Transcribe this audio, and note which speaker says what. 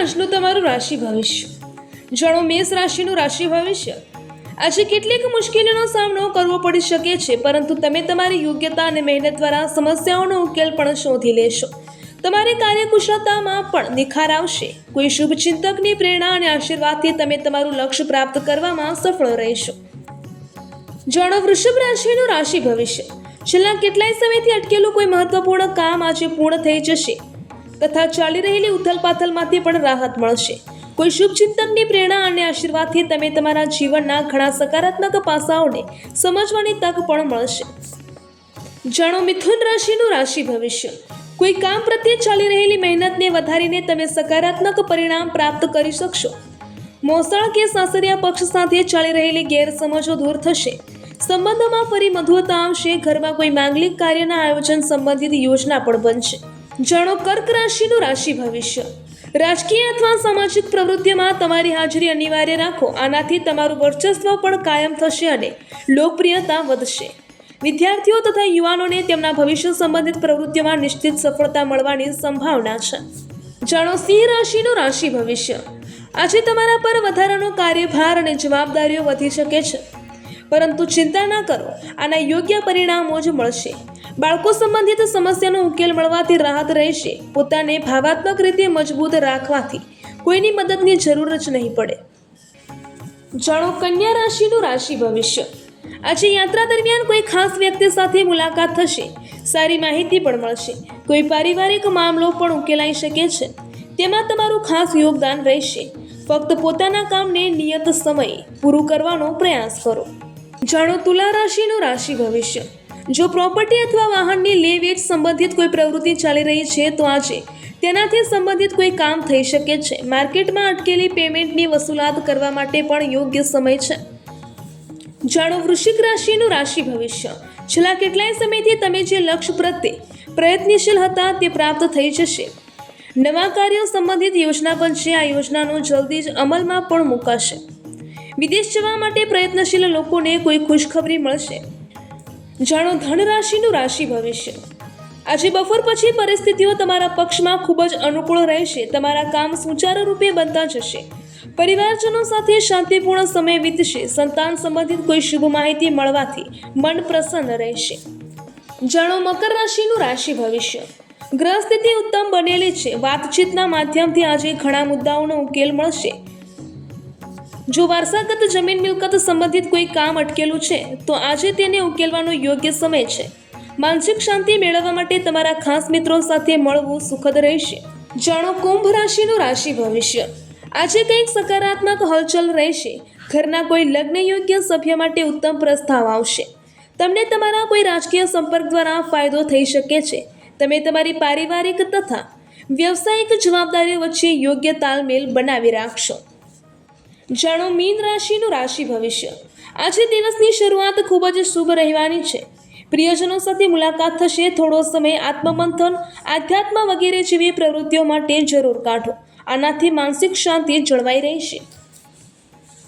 Speaker 1: આજનું તમારું રાશિ ભવિષ્ય. જાણો મેષ રાશિનું રાશિ ભવિષ્ય. આજે કેટલીક મુશ્કેલીનો સામનો કરવો પડી શકે છે, પરંતુ તમે તમારી યોગ્યતા અને મહેનત દ્વારા સમસ્યાઓનો ઉકેલ પણ શોધી લેશો. તમારી કાર્યકુશળતામાં પણ નિખાર આવશે. કોઈ શુભ ચિંતકની પ્રેરણા અને આશીર્વાદથી તમે તમારું લક્ષ્ય પ્રાપ્ત કરવામાં સફળ રહેશો. જાણો વૃષભ રાશિનું રાશિ ભવિષ્ય. છેલ્લા કેટલાય સમયથી અટકેલું કોઈ મહત્વપૂર્ણ કામ આજે પૂર્ણ થઈ જશે તથા ચાલી રહેલી ઉથલપાથલમાંથી પણ રાહત મળશે. કોઈ શુભ ચિંતકની પ્રેરણા અને આશીર્વાદથી તમે તમારા જીવનના ઘણા સકારાત્મક પાસાઓને સમજવાની તક પણ મળશે. જાણો મિથુન રાશિનું રાશિ ભવિષ્ય. કોઈ કામ પ્રત્યે ચાલી રહેલી મહેનતને વધારીને તમે સકારાત્મક પરિણામ પ્રાપ્ત કરી શકશો. મોસાળ કે સાસરિયા પક્ષ સાથે ચાલી રહેલી ગેરસમજો દૂર થશે. સંબંધોમાં ફરી મધુરતા આવશે. ઘરમાં કોઈ માંગલિક કાર્યના આયોજન સંબંધિત યોજના પણ બનશે. જાણો કર્ક રાશિનું રાશિ ભવિષ્ય. રાજકીય અથવા સામાજિક પ્રવૃત્તિઓમાં તમારી હાજરી અનિવાર્ય રાખો. આનાથી તમારું વર્ચસ્વ પણ કાયમ થશે અને લોકપ્રિયતા વધશે. વિદ્યાર્થીઓ તથા યુવાનોને તેમના ભવિષ્ય સંબંધિત પ્રવૃત્તિઓમાં નિશ્ચિત સફળતા મળવાની સંભાવના છે. જાણો સિંહ રાશિનું રાશિ ભવિષ્ય. આજે તમારા પર વધારાનો કાર્યભાર અને જવાબદારીઓ વધી શકે છે, પરંતુ ચિંતા ના કરો, આના યોગ્ય પરિણામો જ મળશે. બાળકો સંબંધિત સમસ્યાનો ઉકેલ મળવાથી રાહત રહેશે. પોતાને ભાવાત્મક રીતે મજબૂત રાખવાથી કોઈની મદદની જરૂર જ નહીં પડે. જાણો કન્યા રાશિનું રાશિ ભવિષ્ય. આજે યાત્રા દરમિયાન કોઈ ખાસ વ્યક્તિ સાથે મુલાકાત થશે. સારી માહિતી પણ મળશે. કોઈ પારિવારિક મામલો પણ ઉકેલાઈ શકે છે, તેમાં તમારું ખાસ યોગદાન રહેશે. ફક્ત પોતાના કામને નિયત સમયે પૂરું કરવાનો પ્રયાસ કરો. જાણો તુલા રાશિનું રાશિ ભવિષ્ય. જો પ્રોપર્ટી અથવા વાહનની લે વેચ સંબંધિત કોઈ પ્રવૃત્તિ ચાલી રહી છે તો આજે તેનાથી સંબંધિત કોઈ કામ થઈ શકે છે. માર્કેટમાં અટકેલી પેમેન્ટની વસૂલાત કરવા માટે પણ યોગ્ય સમય છે. જાણો વૃશ્ચિક રાશિનું રાશિ ભવિષ્ય. છેલ્લા કેટલાય સમયથી તમે જે લક્ષ્ય પ્રત્યે પ્રયત્નશીલ હતા તે પ્રાપ્ત થઈ જશે. નવા કાર્યો સંબંધિત યોજના બનશે. આ યોજનાનો જલ્દી જ અમલમાં પણ મુકાશે. વિદેશ જવા માટે પ્રયત્નશીલ લોકોને કોઈ ખુશખબરી મળશે. જાણો ધન રાશિનું રાશિ ભવિષ્ય. આજે બપોર પછી પરિસ્થિતિઓ તમારા પક્ષમાં ખૂબ જ અનુકૂળ રહેશે. તમારા કામ સુચારુ રૂપે બનતા જશે. પરિવારજનો સાથે શાંતિપૂર્ણ સમય વીતશે. સંતાન સંબંધિત કોઈ શુભ માહિતી મળવાથી મન પ્રસન્ન રહેશે. જાણો મકર રાશિનું રાશિ ભવિષ્ય. ગ્રહ સ્થિતિ ઉત્તમ બનેલી છે. વાતચીતના માધ્યમથી આજે ઘણા મુદ્દાઓનો ઉકેલ મળશે. જો વારસાગત જમીન મિલકત સંબંધિત કોઈ કામ અટકેલું છે તો આજે તેને ઉકેલવાનો યોગ્ય સમય છે. માનસિક શાંતિ મેળવવા માટે તમારા ખાસ મિત્રો સાથે મળવું સુખદ રહેશે. જાણો કુંભ રાશિનું રાશિ ભવિષ્ય. આજે કંઈક સકારાત્મક હલચલ રહેશે. ઘરના કોઈ લગ્ન યોગ્ય સભ્ય માટે ઉત્તમ પ્રસ્તાવ આવશે. તમને તમારા કોઈ રાજકીય સંપર્ક દ્વારા ફાયદો થઈ શકે છે. તમે તમારી પારિવારિક તથા વ્યવસાયિક જવાબદારીઓ વચ્ચે યોગ્ય તાલમેલ બનાવી રાખશો. જાણો મીન રાશિનું રાશિ ભવિષ્ય. આજે દિવસની શરૂઆત ખૂબ જ શુભ રહેવાની છે. પ્રિયજનો સાથે મુલાકાત થશે. થોડો સમય આત્મમંથન, આધ્યાત્મ વગેરે જેવી પ્રવૃત્તિઓ માટે જરૂર કાઢો. આનાથી માનસિક શાંતિ જળવાઈ રહેશે.